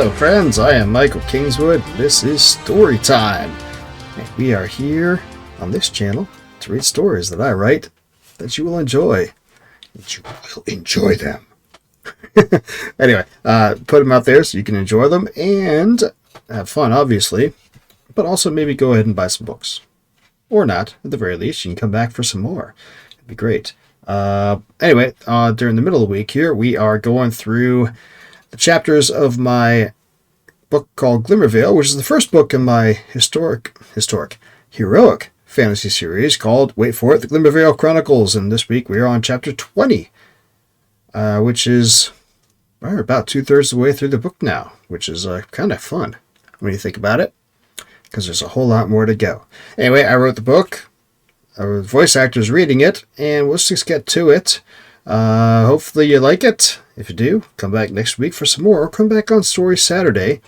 Hello friends, I am Michael Kingswood. This is Story Time. And we are here on this channel to read stories that I write that you will enjoy. And you will enjoy them. Anyway, put them out there so you can enjoy them and have fun, obviously. But also maybe go ahead and buy some books. Or not. At the very least, you can come back for some more. It'd be great. Anyway, during the middle of the week here, we are going through the chapters of my book called Glimmer, which is the first book in my heroic fantasy series called, wait for it, the Glimmer Chronicles. And this week we are on chapter 20, which is about 2/3 of the way through the book now, which is kind of fun when you think about it, because there's a whole lot more to go. Anyway, I wrote the book. Our voice actor's reading it, and let's just get to it. Hopefully you like it. If you do, come back next week for some more, or come back on Story Saturday,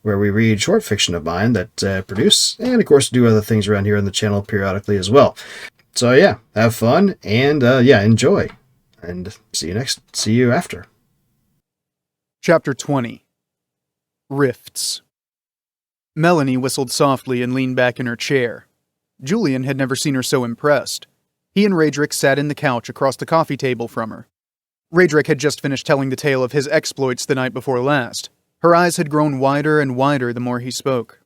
where we read short fiction of mine that produce, and of course do other things around here on the channel periodically as well. So yeah, have fun, and enjoy. And see you after. Chapter 20. Rifts. Melanie whistled softly and leaned back in her chair. Julian had never seen her so impressed. He and Raedric sat in the couch across the coffee table from her. Raedric had just finished telling the tale of his exploits the night before last. Her eyes had grown wider and wider the more he spoke.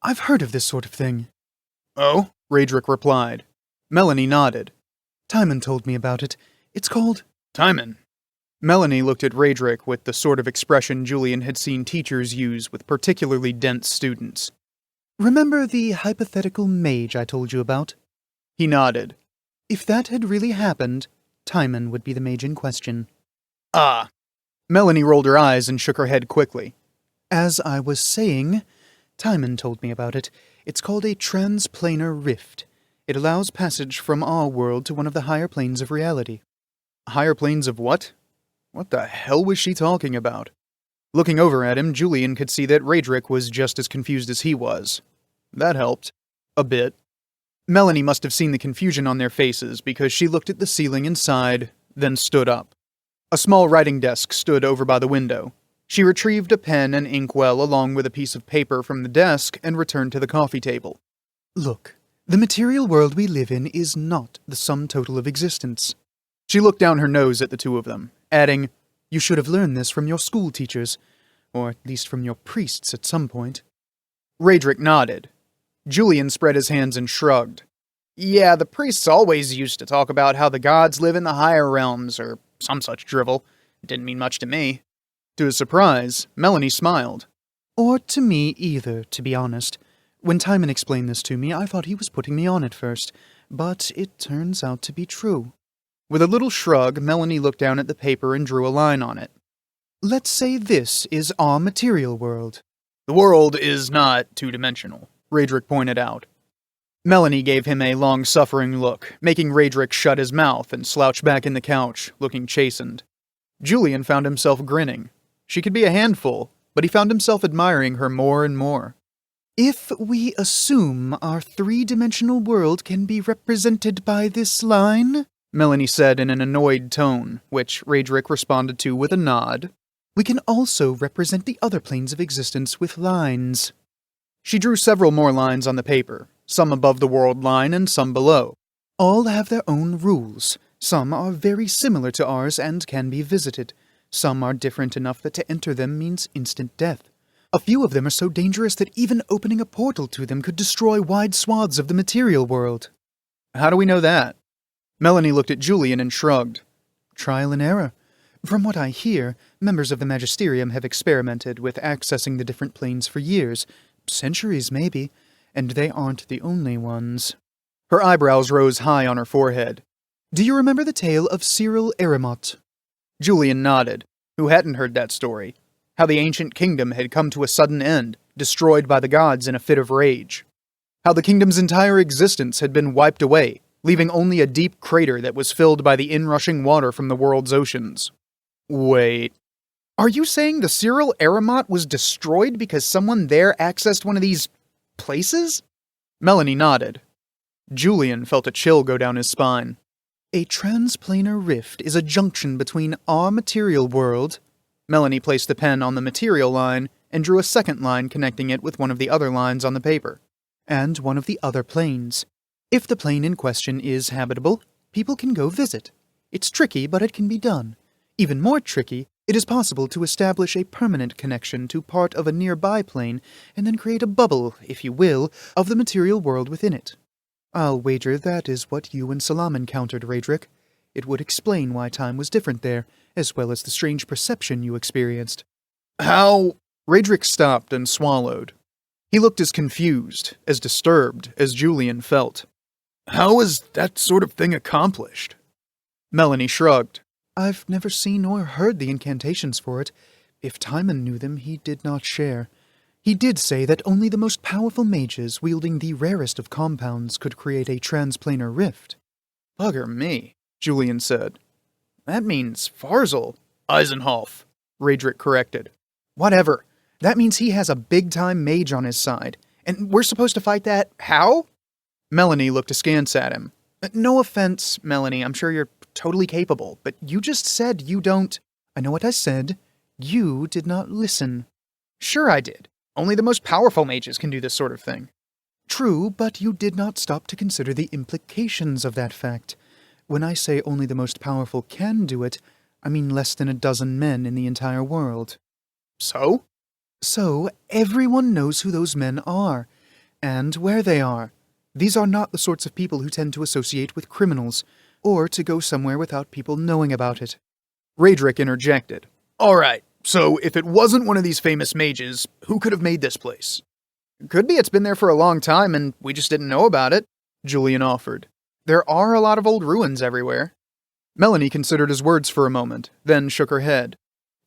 "I've heard of this sort of thing." "Oh?" Raedric replied. Melanie nodded. "Timon told me about it. It's called—" "Timon?" Melanie looked at Raedric with the sort of expression Julian had seen teachers use with particularly dense students. "Remember the hypothetical mage I told you about?" He nodded. "If that had really happened, Timon would be the mage in question." "Ah." Melanie rolled her eyes and shook her head quickly. "As I was saying, Timon told me about it. It's called a transplanar rift. It allows passage from our world to one of the higher planes of reality." Higher planes of what? What the hell was she talking about? Looking over at him, Julian could see that Raedric was just as confused as he was. That helped. A bit. Melanie must have seen the confusion on their faces because she looked at the ceiling and sighed, then stood up. A small writing desk stood over by the window. She retrieved a pen and inkwell along with a piece of paper from the desk and returned to the coffee table. "Look, the material world we live in is not the sum total of existence." She looked down her nose at the two of them, adding, "You should have learned this from your school teachers, or at least from your priests at some point." Raedric nodded. Julian spread his hands and shrugged. "Yeah, the priests always used to talk about how the gods live in the higher realms, or some such drivel. It didn't mean much to me." To his surprise, Melanie smiled. "Or to me either, to be honest. When Timon explained this to me, I thought he was putting me on at first, but it turns out to be true." With a little shrug, Melanie looked down at the paper and drew a line on it. "Let's say this is our material world." "The world is not two-dimensional," Raedric pointed out. Melanie gave him a long-suffering look, making Raedric shut his mouth and slouch back in the couch, looking chastened. Julian found himself grinning. She could be a handful, but he found himself admiring her more and more. "If we assume our three-dimensional world can be represented by this line," Melanie said in an annoyed tone, which Raedric responded to with a nod, "we can also represent the other planes of existence with lines." She drew several more lines on the paper, some above the world line and some below. "All have their own rules. Some are very similar to ours and can be visited. Some are different enough that to enter them means instant death. A few of them are so dangerous that even opening a portal to them could destroy wide swaths of the material world." "How do we know that?" Melanie looked at Julian and shrugged. "Trial and error. From what I hear, members of the Magisterium have experimented with accessing the different planes for years, centuries maybe, and they aren't the only ones." Her eyebrows rose high on her forehead. "Do you remember the tale of Cyril Eremot?" Julian nodded, who hadn't heard that story. How the ancient kingdom had come to a sudden end, destroyed by the gods in a fit of rage. How the kingdom's entire existence had been wiped away, leaving only a deep crater that was filled by the inrushing water from the world's oceans. Wait. Are you saying the Cyril Eremot was destroyed because someone there accessed one of these places? Melanie nodded. Julian felt a chill go down his spine. "A transplanar rift is a junction between our material world—" Melanie placed the pen on the material line and drew a second line connecting it with one of the other lines on the paper. And one of the other planes. If the plane in question is habitable, people can go visit. It's tricky, but it can be done. Even more tricky, it is possible to establish a permanent connection to part of a nearby plane and then create a bubble, if you will, of the material world within it. I'll wager that is what you and Salam encountered, Raedric. It would explain why time was different there, as well as the strange perception you experienced. How? Raedric stopped and swallowed. He looked as confused, as disturbed as Julian felt. How is that sort of thing accomplished? Melanie shrugged. I've never seen or heard the incantations for it. If Timon knew them, he did not share. He did say that only the most powerful mages wielding the rarest of compounds could create a transplanar rift. Bugger me, Julian said. That means Farzal. Eisenhoff, Raedric corrected. Whatever. That means he has a big-time mage on his side. And we're supposed to fight that? How? Melanie looked askance at him. No offense, Melanie, I'm sure you're totally capable, but you just said you don't... I know what I said. You did not listen. Sure I did. Only the most powerful mages can do this sort of thing. True, but you did not stop to consider the implications of that fact. When I say only the most powerful can do it, I mean less than a dozen men in the entire world. So? So, everyone knows who those men are, and where they are. These are not the sorts of people who tend to associate with criminals, or to go somewhere without people knowing about it. Raedric interjected. All right, so if it wasn't one of these famous mages, who could have made this place? Could be it's been there for a long time and we just didn't know about it, Julian offered. There are a lot of old ruins everywhere. Melanie considered his words for a moment, then shook her head.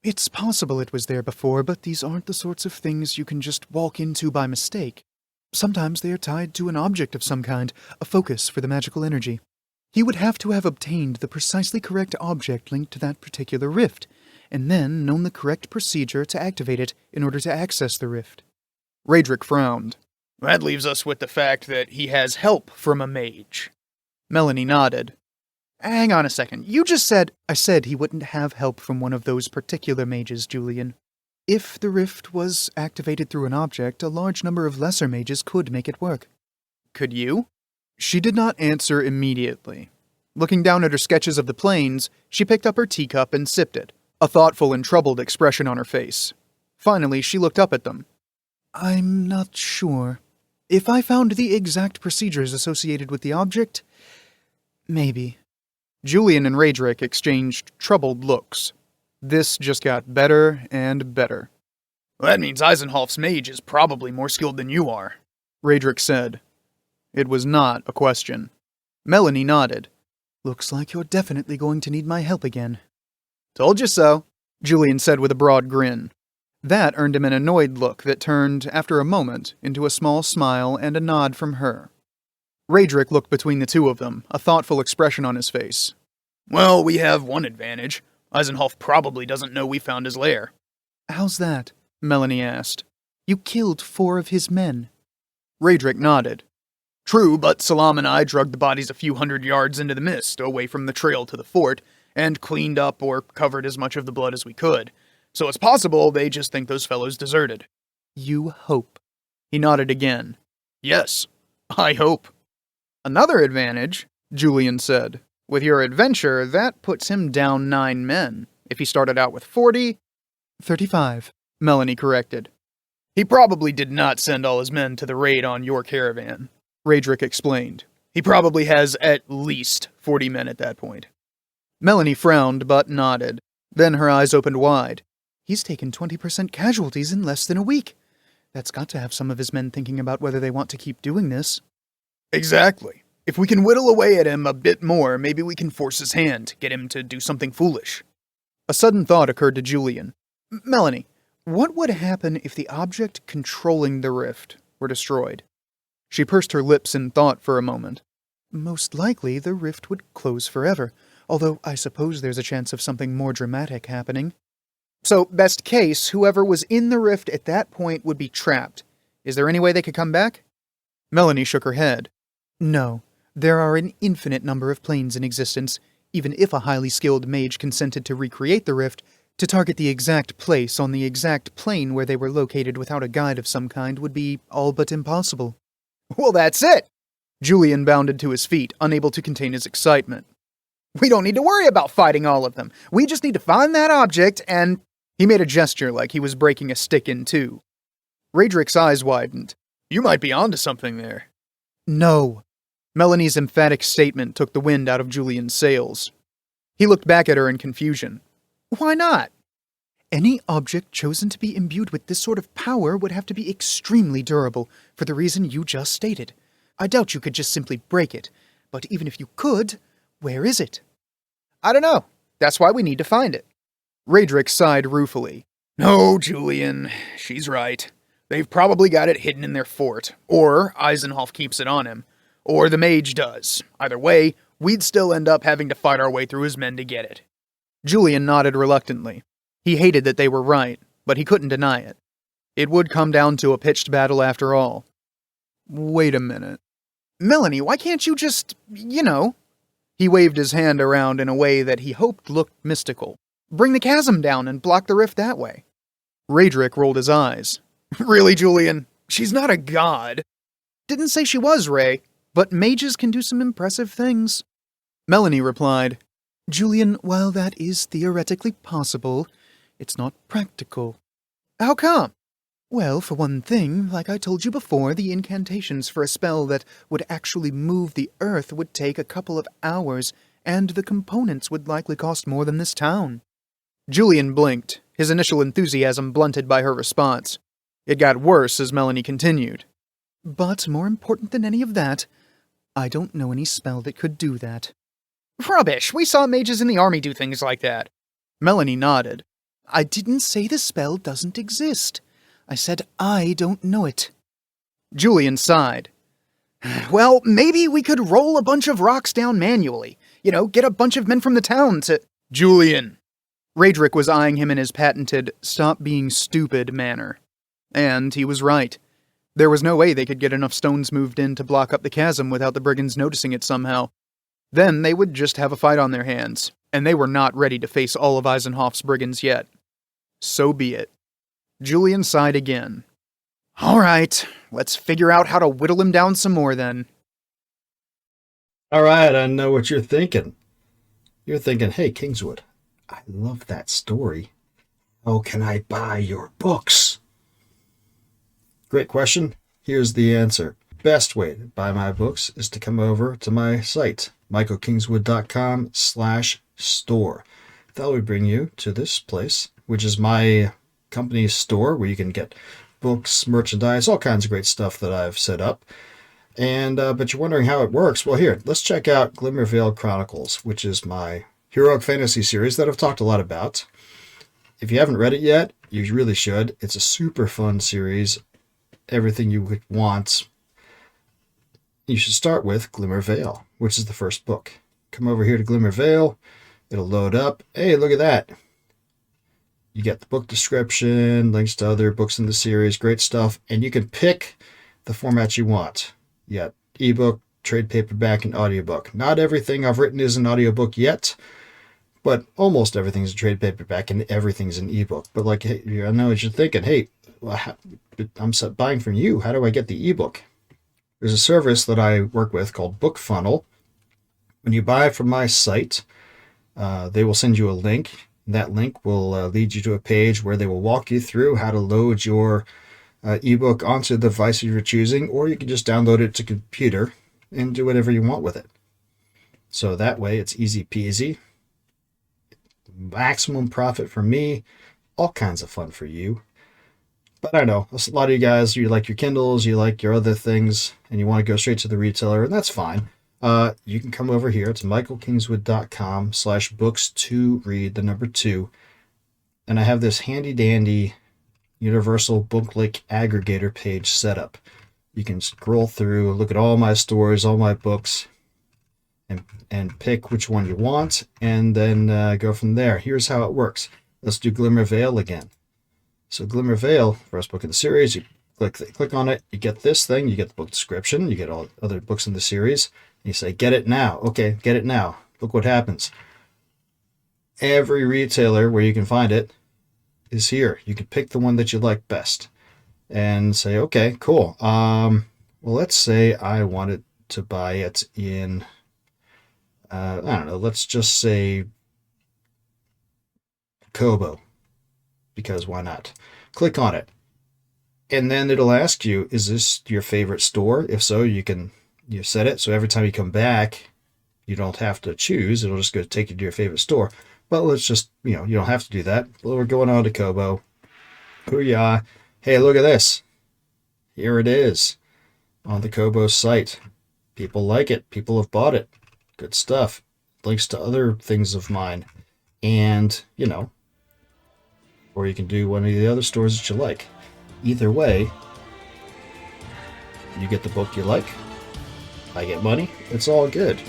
It's possible it was there before, but these aren't the sorts of things you can just walk into by mistake. Sometimes they are tied to an object of some kind, a focus for the magical energy. He would have to have obtained the precisely correct object linked to that particular rift, and then known the correct procedure to activate it in order to access the rift. Raedric frowned. That leaves us with the fact that he has help from a mage. Melanie nodded. Hang on a second, you just said... I said he wouldn't have help from one of those particular mages, Julian. If the rift was activated through an object, a large number of lesser mages could make it work. Could you? She did not answer immediately. Looking down at her sketches of the plains, she picked up her teacup and sipped it, a thoughtful and troubled expression on her face. Finally, she looked up at them. I'm not sure. If I found the exact procedures associated with the object, maybe. Julian and Raedric exchanged troubled looks. This just got better and better. Well, that means Eisenhoff's mage is probably more skilled than you are, Raedric said. It was not a question. Melanie nodded. Looks like you're definitely going to need my help again. Told you so, Julian said with a broad grin. That earned him an annoyed look that turned, after a moment, into a small smile and a nod from her. Raedric looked between the two of them, a thoughtful expression on his face. Well, we have one advantage. Eisenhoff probably doesn't know we found his lair. How's that? Melanie asked. You killed 4 of his men. Raedric nodded. True, but Salam and I drugged the bodies a few hundred yards into the mist, away from the trail to the fort, and cleaned up or covered as much of the blood as we could. So it's possible they just think those fellows deserted. You hope. He nodded again. Yes, I hope. Another advantage, Julian said. With your adventure, that puts him down 9 men. If he started out with 40... 35, Melanie corrected. He probably did not send all his men to the raid on your caravan, Raedric explained. He probably has at least 40 men at that point. Melanie frowned but nodded. Then her eyes opened wide. He's taken 20% casualties in less than a week. That's got to have some of his men thinking about whether they want to keep doing this. Exactly. If we can whittle away at him a bit more, maybe we can force his hand, get him to do something foolish. A sudden thought occurred to Julian. Melanie, what would happen if the object controlling the rift were destroyed? She pursed her lips in thought for a moment. Most likely the rift would close forever, although I suppose there's a chance of something more dramatic happening. So, best case, whoever was in the rift at that point would be trapped. Is there any way they could come back? Melanie shook her head. No. There are an infinite number of planes in existence. Even if a highly skilled mage consented to recreate the rift, To target the exact place on the exact plane where they were located without a guide of some kind would be all but impossible. Well, that's it! Julian bounded to his feet, unable to contain his excitement. We don't need to worry about fighting all of them. We just need to find that object and... He made a gesture like he was breaking a stick in two. Raedric's eyes widened. You might be onto something there. No. Melanie's emphatic statement took the wind out of Julian's sails. He looked back at her in confusion. Why not? Any object chosen to be imbued with this sort of power would have to be extremely durable, for the reason you just stated. I doubt you could just simply break it, but even if you could, where is it? I don't know. That's why we need to find it. Raedric sighed ruefully. No, Julian, she's right. They've probably got it hidden in their fort, or Eisenhoff keeps it on him, or the mage does. Either way, we'd still end up having to fight our way through his men to get it. Julian nodded reluctantly. He hated that they were right, but he couldn't deny it. It would come down to a pitched battle after all. Wait a minute. Melanie, why can't you just, He waved his hand around in a way that he hoped looked mystical. Bring the chasm down and block the rift that way. Raedric rolled his eyes. Really, Julian? She's not a god. Didn't say she was, Ray, but mages can do some impressive things. Melanie replied, Julian, while that is theoretically possible, it's not practical. How come? Well, for one thing, like I told you before, the incantations for a spell that would actually move the earth would take a couple of hours, and the components would likely cost more than this town. Julian blinked, his initial enthusiasm blunted by her response. It got worse as Melanie continued. But more important than any of that, I don't know any spell that could do that. Rubbish! We saw mages in the army do things like that. Melanie nodded. I didn't say the spell doesn't exist. I said I don't know it. Julian sighed. Well, maybe we could roll a bunch of rocks down manually. Get a bunch of men from the town to... Julian! Raedric was eyeing him in his patented, stop being stupid manner. And he was right. There was no way they could get enough stones moved in to block up the chasm without the brigands noticing it somehow. Then they would just have a fight on their hands, and they were not ready to face all of Eisenhoff's brigands yet. So be it. Julian sighed again. All right, let's figure out how to whittle him down some more then. All right, I know what you're thinking. You're thinking, hey, Kingswood, I love that story. How can I buy your books? Great question. Here's the answer. Best way to buy my books is to come over to my site, michaelkingswood.com/store. That will bring you to this place, which is my company's store where you can get books, merchandise, all kinds of great stuff that I've set up. And but you're wondering how it works. Well, here, let's check out Glimmer Chronicles, which is my heroic fantasy series that I've talked a lot about. If you haven't read it yet, you really should. It's a super fun series. Everything you would want. You should start with Glimmer, which is the first book. Come over here to Glimmer. It'll load up. Hey, look at that. You get the book description, links to other books in the series, great stuff. And you can pick the format you want. You got ebook, trade paperback, and audiobook. Not everything I've written is an audiobook yet, but almost everything's a trade paperback and everything's an ebook. But like, hey, I know what you're thinking. Hey, I'm buying from you. How do I get the ebook? There's a service that I work with called Book Funnel. When you buy from my site, they will send you a link. That link will lead you to a page where they will walk you through how to load your ebook onto the device of your choosing, or you can just download it to computer and do whatever you want with it. So that way it's easy peasy. Maximum profit for me. All kinds of fun for you. But I know, a lot of you guys, you like your Kindles, you like your other things, and you want to go straight to the retailer, and that's fine. You can come over here to michaelkingswood.com/books2read, the number 2. And I have this handy dandy universal book-like aggregator page set up. You can scroll through, look at all my stories, all my books, and pick which one you want, and then go from there. Here's how it works. Let's do Glimmer again. So Glimmer, first book in the series, you click on it, you get this thing, you get the book description, you get all other books in the series, and you say, get it now. Okay, get it now. Look what happens. every retailer where you can find it is here. You can pick the one that you like best and say, okay, cool. Well, let's say I wanted to buy it in, I don't know, let's just say Kobo, because why not? Click on it. And then it'll ask you, is this your favorite store? If so, you set it so every time you come back, you don't have to choose. It'll just go take you to your favorite store. But let's just, you don't have to do that. Well, we're going on to Kobo. Hoo-yah. Hey, look at this. Here it is on the Kobo site. People like it. People have bought it. Good stuff. Links to other things of mine. And, or you can do one of the other stores that you like. Either way, you get the book you like. I get money. It's all good.